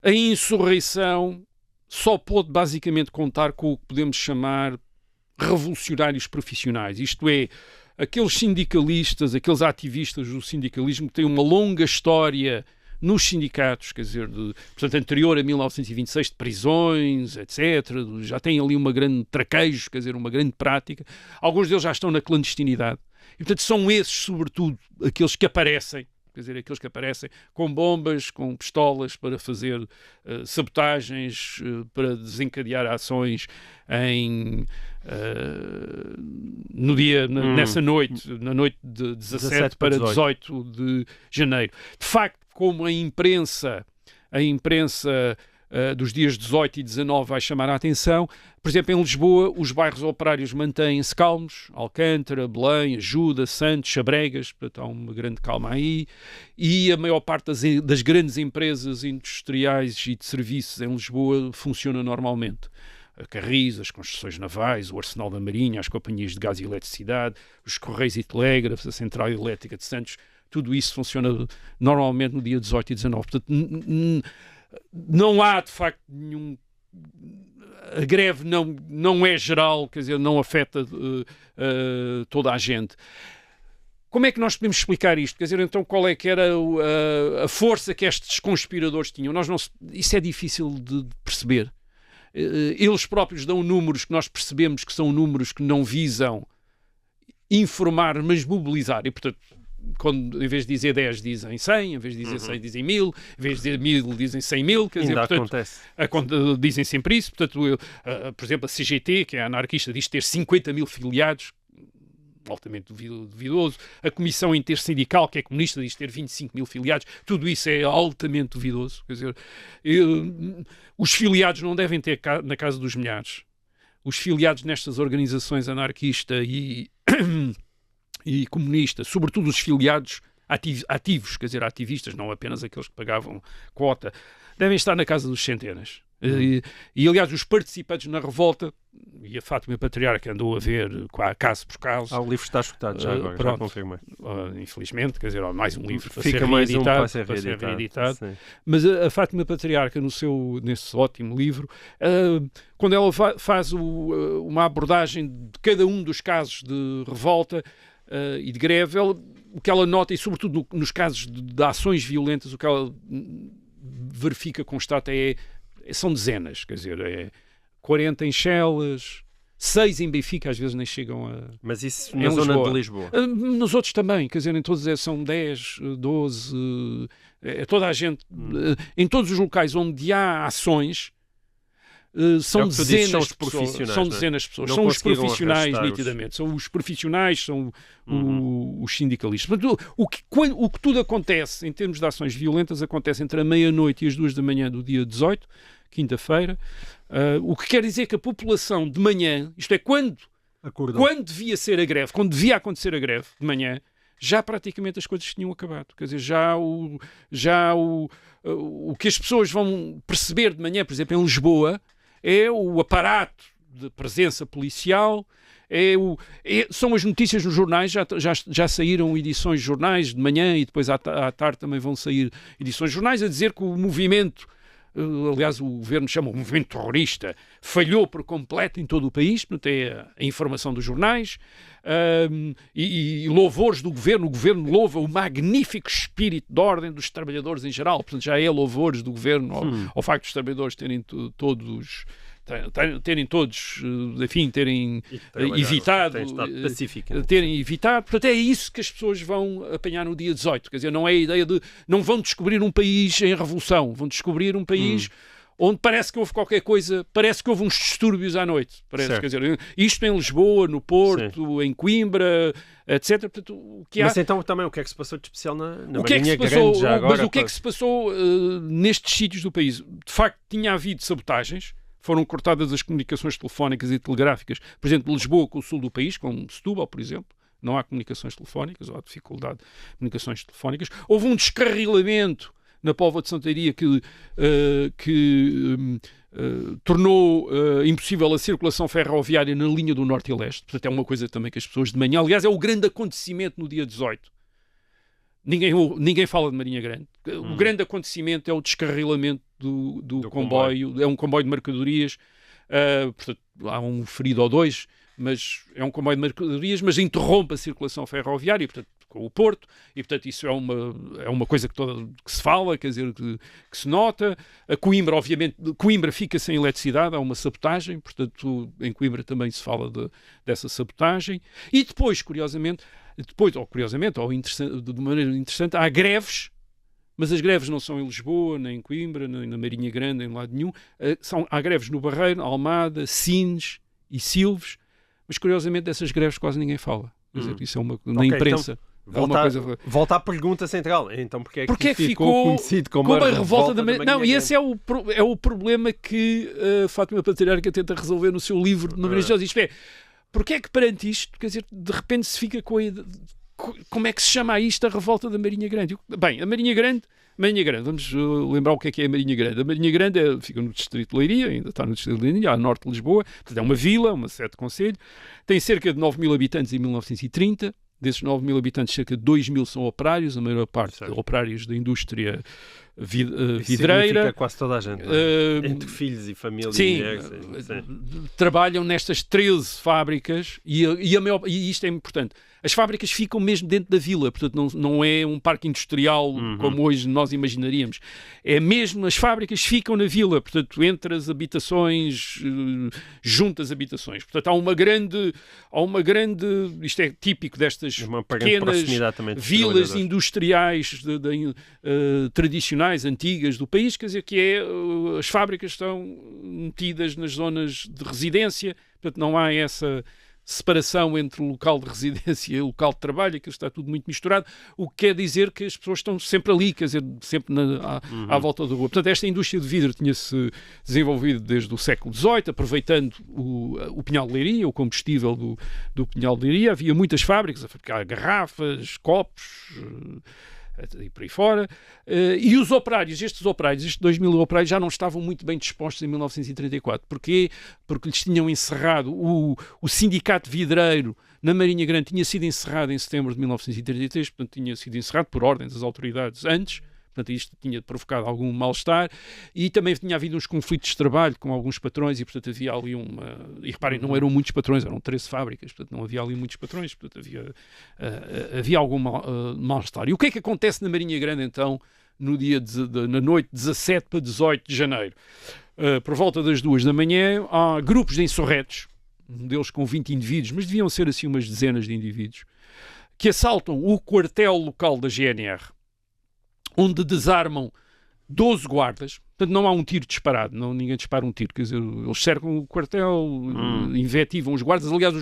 A insurreição só pôde basicamente contar com o que podemos chamar revolucionários profissionais, isto é, aqueles sindicalistas, aqueles ativistas do sindicalismo que têm uma longa história nos sindicatos, quer dizer, portanto, anterior a 1926, de prisões, etc., já têm ali uma grande traquejo, quer dizer, uma grande prática. Alguns deles já estão na clandestinidade. E, portanto, são esses, sobretudo, aqueles que aparecem, quer dizer, aqueles que aparecem com bombas, com pistolas para fazer sabotagens, para desencadear ações nessa noite, na noite de 17 para 18 de janeiro. De facto, como a imprensa dos dias 18 e 19 vai chamar a atenção, por exemplo, em Lisboa, os bairros operários mantêm-se calmos, Alcântara, Belém, Ajuda, Santos, Chabregas, portanto há uma grande calma aí, e a maior parte das grandes empresas industriais e de serviços em Lisboa funciona normalmente. A Carris, as construções navais, o Arsenal da Marinha, as companhias de gás e eletricidade, os Correios e Telégrafos, a Central Elétrica de Santos, tudo isso funciona normalmente no dia 18 e 19. Portanto, não há, de facto, nenhum... A greve não é geral, quer dizer, não afeta toda a gente. Como é que nós podemos explicar isto? Quer dizer, então, qual é que era a força que estes conspiradores tinham? Isso é difícil de perceber. Eles próprios dão números que nós percebemos que são números que não visam informar, mas mobilizar. E, portanto, quando, em vez de dizer 10 dizem 100, em vez de dizer 100 dizem 1000, em vez de dizer 1000 dizem 100.000, quer dizer, portanto, dizem sempre isso. Portanto, por exemplo, a CGT, que é anarquista, diz ter 50.000 filiados, altamente duvidoso. A Comissão Intersindical, que é comunista, diz ter 25.000 filiados. Tudo isso é altamente duvidoso. Quer dizer, os filiados não devem ter na casa dos milhares. Os filiados nestas organizações anarquista e comunista, sobretudo os filiados ativos, quer dizer, ativistas, não apenas aqueles que pagavam quota, devem estar na casa dos centenas. E aliás, os participantes na revolta, e a Fátima Patriarca andou a ver caso por caso. O livro está escutado já agora, já confirmei. Infelizmente, quer dizer, há mais um livro para ser reeditado. Mas a Fátima Patriarca, nesse ótimo livro, quando ela faz uma abordagem de cada um dos casos de revolta e de greve, o que ela nota, e sobretudo nos casos de ações violentas, o que ela verifica, constata, são dezenas, quer dizer, 40 em Chelas, 6 em Benfica, às vezes nem chegam a... Mas isso na zona de Lisboa? Nos outros também, quer dizer, em todos são 10, 12, toda a gente, em todos os locais onde há ações, são dezenas de pessoas. São dezenas de pessoas. São os profissionais, nitidamente. São os profissionais, são os sindicalistas. Portanto, o que tudo acontece em termos de ações violentas acontece entre a meia-noite e as 2 da manhã do dia 18, quinta-feira. O que quer dizer que a população de manhã, isto é, quando devia ser a greve, quando devia acontecer a greve de manhã, já praticamente as coisas tinham acabado. Quer dizer, o que as pessoas vão perceber de manhã, por exemplo, em Lisboa, é o aparato de presença policial, são as notícias nos jornais, já saíram edições de jornais de manhã e depois à tarde também vão sair edições de jornais a dizer que o movimento, aliás o governo chama o movimento terrorista, falhou por completo em todo o país, portanto é a informação dos jornais, e louvores do governo. O governo louva o magnífico espírito de ordem dos trabalhadores em geral, portanto já é louvores do governo ao facto dos trabalhadores terem todos, enfim, terem evitado, terem evitado. Portanto, é isso que as pessoas vão apanhar no dia 18. Quer dizer, não é a ideia de... Não vão descobrir um país em revolução, vão descobrir um país onde parece que houve qualquer coisa, parece que houve uns distúrbios à noite. Quer dizer, isto em Lisboa, no Porto, em Coimbra, etc. Portanto, mas então também o que é que se passou de especial na Marinha Grande já agora? Mas o que é que se passou nestes sítios do país? De facto, tinha havido sabotagens. Foram cortadas as comunicações telefónicas e telegráficas, por exemplo, de Lisboa com o sul do país, como Setúbal, por exemplo. Não há comunicações telefónicas, ou há dificuldade de comunicações telefónicas. Houve um descarrilamento na Póvoa de Santaria que tornou impossível a circulação ferroviária na linha do Norte e Leste. Portanto, é uma coisa também que as pessoas de manhã... Aliás, é o grande acontecimento no dia 18. Ninguém fala de Marinha Grande. O grande acontecimento é o descarrilamento do comboio. É um comboio de mercadorias. Portanto, há um ferido ou dois, mas é um comboio de mercadorias, mas interrompe a circulação ferroviária, portanto, com o Porto, e portanto isso é uma coisa que se fala, quer dizer, que se nota. A Coimbra, obviamente, Coimbra fica sem eletricidade, há uma sabotagem, portanto em Coimbra também se fala dessa sabotagem. E depois, curiosamente, ou de maneira interessante, há greves, mas as greves não são em Lisboa, nem em Coimbra, nem na Marinha Grande, nem em lado nenhum. Há greves no Barreiro, Almada, Sines e Silves, mas curiosamente dessas greves quase ninguém fala. Quer dizer, isso é na imprensa. Então, volta à pergunta central. Então, porque é que ficou conhecido como a revolta da Marinha Grande? Não, e esse é o problema que Fátima Patriarca tenta resolver no seu livro de Maria José. Isto é, porque é que perante isto, quer dizer, de repente se fica com a ideia... Como é que se chama isto a revolta da Marinha Grande? Bem, a Marinha Grande, vamos lembrar o que é a Marinha Grande. A Marinha Grande fica no distrito de Leiria, ainda está no distrito de Leiria, a norte de Lisboa, portanto é uma vila, uma sede de concelho, tem cerca de 9 mil habitantes em 1930, desses 9 mil habitantes, cerca de 2 mil são operários, a maior parte operários da indústria vidreira. Significa quase toda a gente, entre filhos e família. Sim, e mulheres, trabalham nestas 13 fábricas e isto é importante. As fábricas ficam mesmo dentro da vila, portanto não é um parque industrial como hoje nós imaginaríamos. É mesmo, as fábricas ficam na vila, portanto entre as habitações, junto às habitações. Portanto há uma grande, isto é típico destas pequenas vilas industriais tradicionais, antigas do país, quer dizer que as fábricas estão metidas nas zonas de residência, portanto não há essa separação entre o local de residência e o local de trabalho, aquilo está tudo muito misturado, o que quer dizer que as pessoas estão sempre ali, quer dizer, sempre à volta da rua. Portanto, esta indústria de vidro tinha-se desenvolvido desde o século XVIII, aproveitando o pinhal de Leiria, o combustível do pinhal de Leiria. Havia muitas fábricas a fabricar garrafas, copos... e por aí fora, e os operários, estes 2 mil operários já não estavam muito bem dispostos em 1934. Porquê? Porque lhes tinham encerrado, o sindicato vidreiro na Marinha Grande tinha sido encerrado em setembro de 1933, portanto tinha sido encerrado por ordem das autoridades antes. Portanto, isto tinha provocado algum mal-estar e também tinha havido uns conflitos de trabalho com alguns patrões e, portanto, havia ali e reparem, não eram muitos patrões, eram 13 fábricas, portanto, não havia ali muitos patrões, portanto, havia algum mal-estar. E o que é que acontece na Marinha Grande, então, na noite 17 para 18 de janeiro? Por volta das 2 da manhã, há grupos de insurretos, um deles com 20 indivíduos, mas deviam ser, assim, umas dezenas de indivíduos, que assaltam o quartel local da GNR, onde desarmam 12 guardas, portanto não há um tiro disparado, ninguém dispara um tiro, quer dizer, eles cercam o quartel, invectivam os guardas, aliás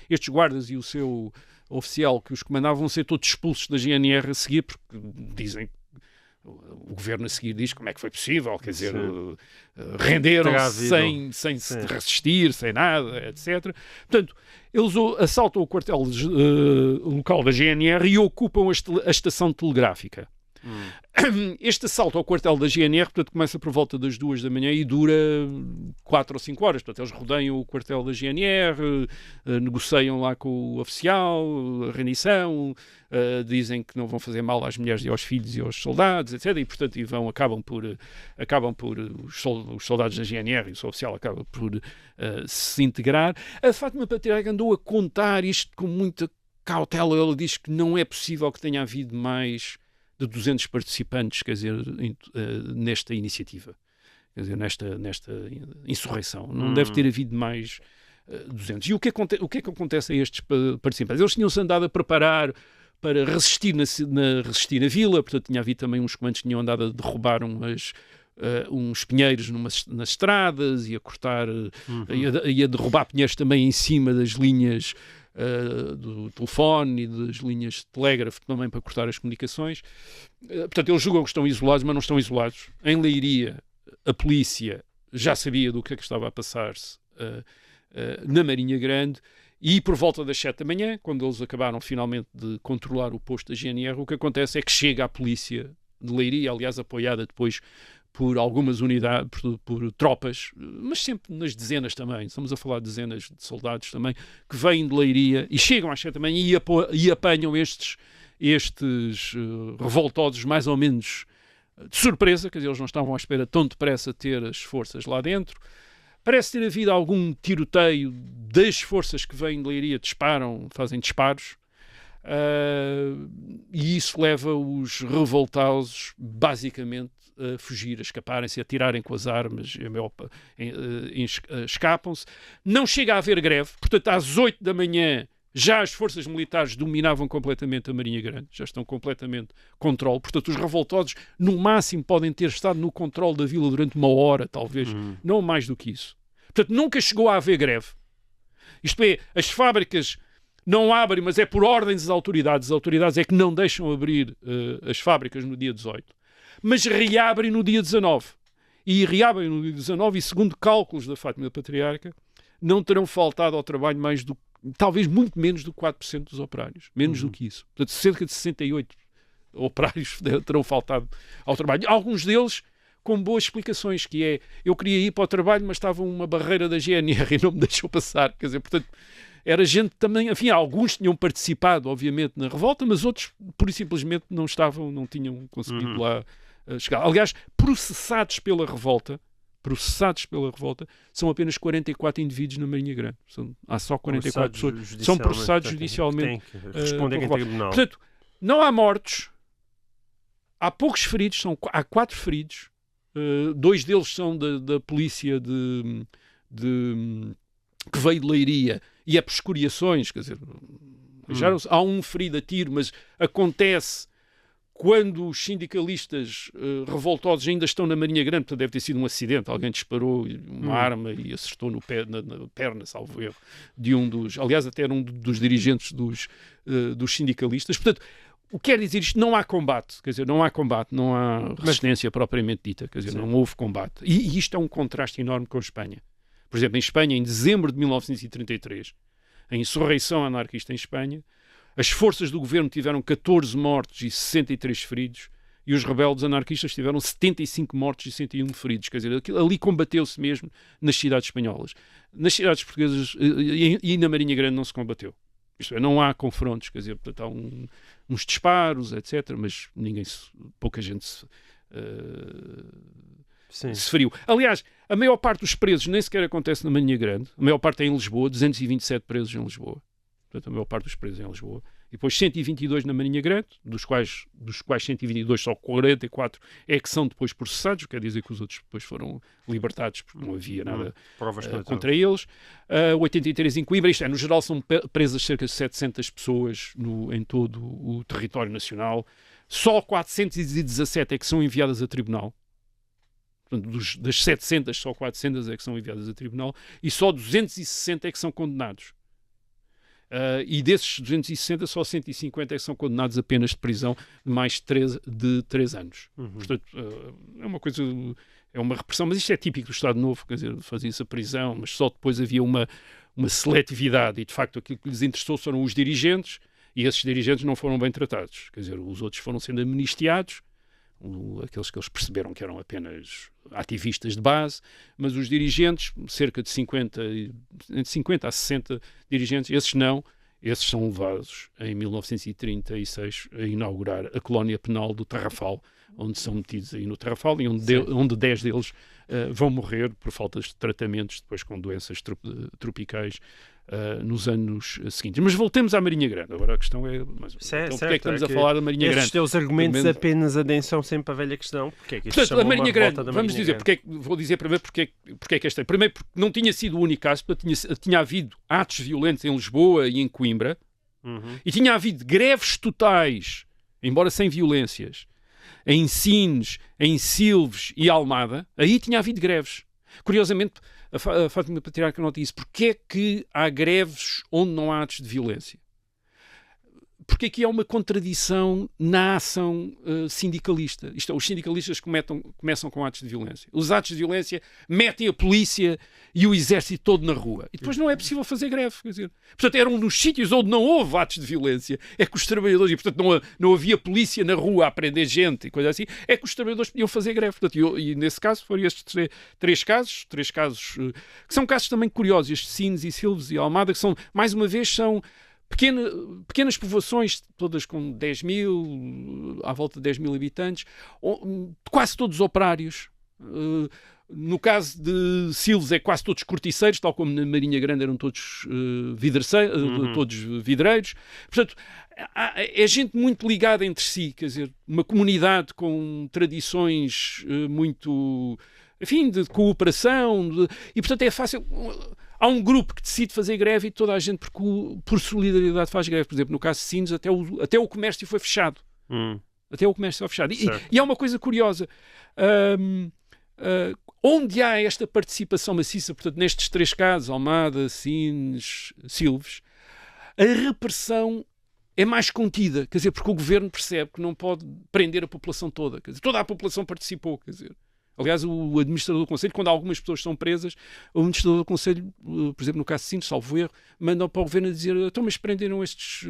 estes guardas e o seu oficial que os comandava vão ser todos expulsos da GNR a seguir, porque dizem, o governo a seguir diz como é que foi possível, quer dizer, renderam-se sem se resistir, sem nada, etc. Portanto, eles assaltam o quartel local da GNR e ocupam a estação telegráfica. Este assalto ao quartel da GNR, portanto, começa por volta das 2 da manhã e dura 4 ou 5 horas. Portanto, eles rodeiam o quartel da GNR, negociam lá com o oficial, a rendição, dizem que não vão fazer mal às mulheres e aos filhos e aos soldados, etc. E, portanto, acabam por os soldados da GNR e o seu oficial acabam por se integrar. A Fátima Patriarca andou a contar isto com muita cautela. Ela diz que não é possível que tenha havido mais de 200 participantes, quer dizer, nesta iniciativa, quer dizer, nesta insurreição. Não deve ter havido mais 200. E o que é que acontece a estes participantes? Eles tinham-se andado a preparar para resistir na vila, portanto tinha havido também uns comandos que tinham andado a derrubar uns pinheiros nas estradas e a cortar, e a derrubar pinheiros também em cima das linhas do telefone e das linhas de telégrafo também para cortar as comunicações. Portanto, eles julgam que estão isolados, mas não estão isolados. Em Leiria, a polícia já sabia do que é que estava a passar-se na Marinha Grande e por volta das 7 da manhã, quando eles acabaram finalmente de controlar o posto da GNR, o que acontece é que chega a polícia de Leiria, aliás apoiada depois por algumas unidades, por tropas, mas sempre nas dezenas também, estamos a falar de dezenas de soldados também, que vêm de Leiria e chegam às 7 da manhã e apanham estes estes revoltosos mais ou menos de surpresa, quer dizer, eles não estavam à espera tão depressa de ter as forças lá dentro. Parece ter havido algum tiroteio das forças que vêm de Leiria, fazem disparos, e isso leva os revoltosos basicamente a fugir, a escaparem-se, a tirarem com as armas, escapam-se. Não chega a haver greve, portanto às 8 da manhã já as forças militares dominavam completamente a Marinha Grande, já estão completamente controle. Portanto, os revoltosos, no máximo, podem ter estado no controle da vila durante 1 hora, talvez, não mais do que isso. Portanto, nunca chegou a haver greve. Isto é, as fábricas não abrem, mas é por ordens das autoridades. As autoridades é que não deixam abrir as fábricas no dia 18. Mas reabrem no dia 19. E reabrem no dia 19 e, segundo cálculos da Fátima Patriarca, não terão faltado ao trabalho talvez muito menos do que 4% dos operários. Menos do que isso. Portanto, cerca de 68 operários terão faltado ao trabalho. Alguns deles com boas explicações, que é, eu queria ir para o trabalho, mas estava uma barreira da GNR e não me deixou passar. Quer dizer, portanto, era gente também, enfim, alguns tinham participado, obviamente, na revolta, mas outros, pura e simplesmente, não tinham conseguido lá chegar. Aliás, processados pela revolta, são apenas 44 indivíduos na Marinha Grande. Há só 44 pessoas que são processados judicialmente. Respondem em tribunal. Portanto, não há mortos, há poucos feridos, há 4 feridos, 2 deles são da polícia que veio de Leiria e é por escoriações, quer dizer, há um ferido a tiro, mas acontece quando os sindicalistas revoltosos ainda estão na Marinha Grande, portanto deve ter sido um acidente, alguém disparou uma arma e acertou na perna, salvo erro, de um dos, aliás até era um dos dirigentes dos sindicalistas. Portanto, o que quer dizer isto? Não há combate, quer dizer, não há resistência propriamente dita, quer dizer, não houve combate. E isto é um contraste enorme com a Espanha. Por exemplo, em Espanha, em dezembro de 1933, a insurreição anarquista em Espanha, as forças do governo tiveram 14 mortos e 63 feridos, e os rebeldes anarquistas tiveram 75 mortos e 101 feridos. Quer dizer, ali combateu-se mesmo nas cidades espanholas. Nas cidades portuguesas e na Marinha Grande não se combateu. Isto é, não há confrontos, quer dizer, portanto, há uns disparos, etc., mas pouca gente se feriu. Aliás, a maior parte dos presos nem sequer acontece na Marinha Grande, a maior parte é em Lisboa, 227 presos em Lisboa. Portanto, a maior parte dos presos em Lisboa. E depois 122 na Marinha Grande, dos quais 122, só 44 é que são depois processados, quer dizer que os outros depois foram libertados, porque não havia nada contra eles. 83 em Coimbra, isto é, no geral são presas cerca de 700 pessoas em todo o território nacional. Só 417 é que são enviadas a tribunal. Portanto, das 700, só 400 é que são enviadas a tribunal, e só 260 é que são condenados. E desses 260, só 150 é que são condenados a penas de prisão de mais de 3 anos. Portanto, é uma coisa, é uma repressão, mas isto é típico do Estado Novo, quer dizer, fazia-se a prisão, mas só depois havia uma seletividade, e de facto aquilo que lhes interessou foram os dirigentes, e esses dirigentes não foram bem tratados, quer dizer, os outros foram sendo amnistiados, aqueles que eles perceberam que eram apenas ativistas de base, mas os dirigentes, cerca de 50 a 60 dirigentes, esses são levados em 1936 a inaugurar a colónia penal do Tarrafal, onde são metidos aí no Tarrafal e onde 10 deles vão morrer por falta de tratamentos, depois com doenças tropicais nos anos seguintes. Mas voltemos à Marinha Grande. Agora a questão é, porque é que estamos a falar da Marinha Grande? Estes teus argumentos apenas adensam sempre a velha questão. Porque é que isto portanto, a Marinha Grande, vamos dizer, vou dizer primeiro porque é que esta é. Primeiro porque não tinha sido o único caso, tinha havido atos violentos em Lisboa e em Coimbra, e tinha havido greves totais, embora sem violências, em Sines, em Silves e Almada. Aí tinha havido greves. Curiosamente, a Fátima Patriarca nota isso. Porquê é que há greves onde não há atos de violência? Porque aqui há uma contradição na ação sindicalista. Isto é, os sindicalistas começam com atos de violência. Os atos de violência metem a polícia e o exército todo na rua. E depois não é possível fazer greve. Quer dizer, portanto, eram nos sítios onde não houve atos de violência. É que os trabalhadores, e portanto não havia polícia na rua a prender gente e coisa assim, é que os trabalhadores podiam fazer greve. Portanto, e nesse caso foram estes três casos que são casos também curiosos. Estes Sines e Silves e Almada, que são, mais uma vez, são pequenas povoações, todas com 10 mil, à volta de 10 mil habitantes, quase todos operários. No caso de Silves é quase todos corticeiros, tal como na Marinha Grande eram todos todos vidreiros. Portanto, é gente muito ligada entre si, quer dizer, uma comunidade com tradições muito, enfim, de cooperação, e portanto é fácil. Há um grupo que decide fazer greve e toda a gente, por solidariedade, faz greve. Por exemplo, no caso de Sines, até o comércio foi fechado. Até o comércio foi fechado. E há uma coisa curiosa. Onde há esta participação maciça, portanto, nestes 3 casos, Almada, Sines, Silves, a repressão é mais contida, quer dizer, porque o governo percebe que não pode prender a população toda, quer dizer, toda a população participou, quer dizer. Aliás, o administrador do Conselho, quando algumas pessoas são presas, o administrador do Conselho, por exemplo, no caso de Sines, salvo erro, mandam para o governo a dizer, então, mas prenderam estes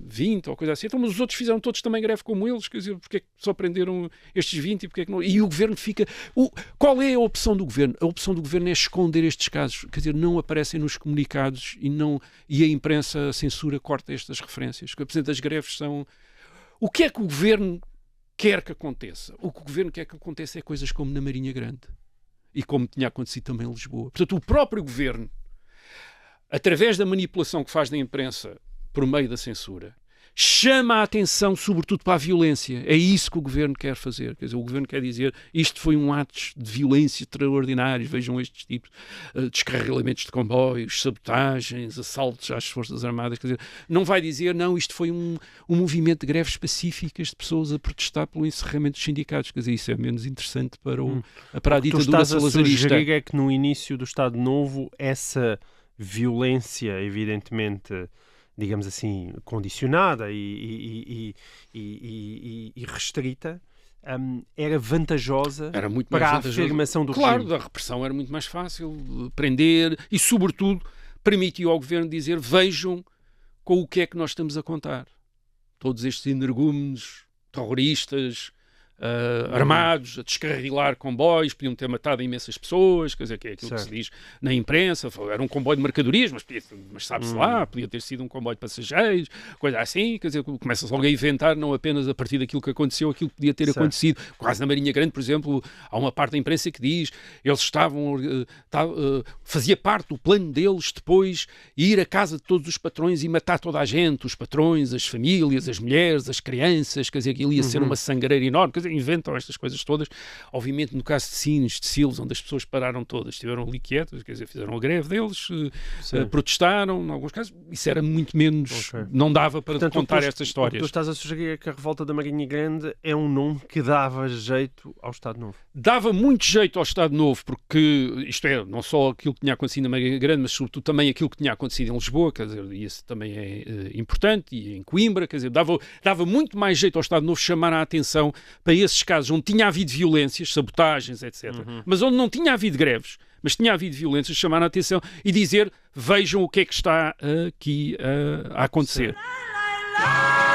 20 ou coisa assim, então, mas os outros fizeram todos também greve como eles, quer dizer, porque é que só prenderam estes 20 e porque é que não? E o governo fica... Qual é a opção do governo? A opção do governo é esconder estes casos, quer dizer, não aparecem nos comunicados e a imprensa, a censura, corta estas referências. Portanto, as greves são... O que é que o governo quer que aconteça? O que o governo quer que aconteça é coisas como na Marinha Grande e como tinha acontecido também em Lisboa. Portanto, o próprio governo, através da manipulação que faz da imprensa por meio da censura, chama a atenção sobretudo para a violência. É isso que o governo quer fazer. Quer dizer, o governo quer dizer isto foi um ato de violência extraordinários, vejam estes tipos, descarrilamentos de comboios, sabotagens, assaltos às Forças Armadas. Quer dizer, não vai dizer, não, isto foi um movimento de greves pacíficas de pessoas a protestar pelo encerramento dos sindicatos. Quer dizer, isso é menos interessante para a ditadura salazarista. O que tu estás a sugerir é que no início do Estado Novo essa violência, evidentemente, digamos assim, condicionada e restrita, era vantajosa para a afirmação do regime. Claro, a repressão era muito mais fácil, prender e, sobretudo, permitiu ao governo dizer vejam com o que é que nós estamos a contar. Todos estes energúmenos, terroristas, armados, a descarrilar comboios, podiam ter matado imensas pessoas, quer dizer, que é aquilo que se diz na imprensa, era um comboio de mercadorias, mas sabe-se lá, podia ter sido um comboio de passageiros, coisa assim, quer dizer, começa-se logo a inventar, não apenas a partir daquilo que aconteceu, aquilo que podia ter acontecido. Quase na Marinha Grande, por exemplo, há uma parte da imprensa que diz, eles estavam, fazia parte do plano deles depois ir à casa de todos os patrões e matar toda a gente, os patrões, as famílias, as mulheres, as crianças, quer dizer, aquilo ia ser uma sangreira enorme, quer dizer, inventam estas coisas todas. Obviamente, no caso de Sines, de Silves, onde as pessoas pararam todas, estiveram ali quietas, quer dizer, fizeram a greve deles, protestaram, em alguns casos, isso era muito menos, não dava para contar estas histórias. O que tu estás a sugerir é que a revolta da Marinha Grande é um nome que dava jeito ao Estado Novo. Dava muito jeito ao Estado Novo, porque, isto é, não só aquilo que tinha acontecido na Marinha Grande, mas sobretudo também aquilo que tinha acontecido em Lisboa, quer dizer, e isso também é importante, e em Coimbra, quer dizer, dava muito mais jeito ao Estado Novo chamar a atenção para esses casos onde tinha havido violências, sabotagens, etc. Mas onde não tinha havido greves, mas tinha havido violências, chamar a atenção e dizer, vejam o que é que está aqui a acontecer. Sim.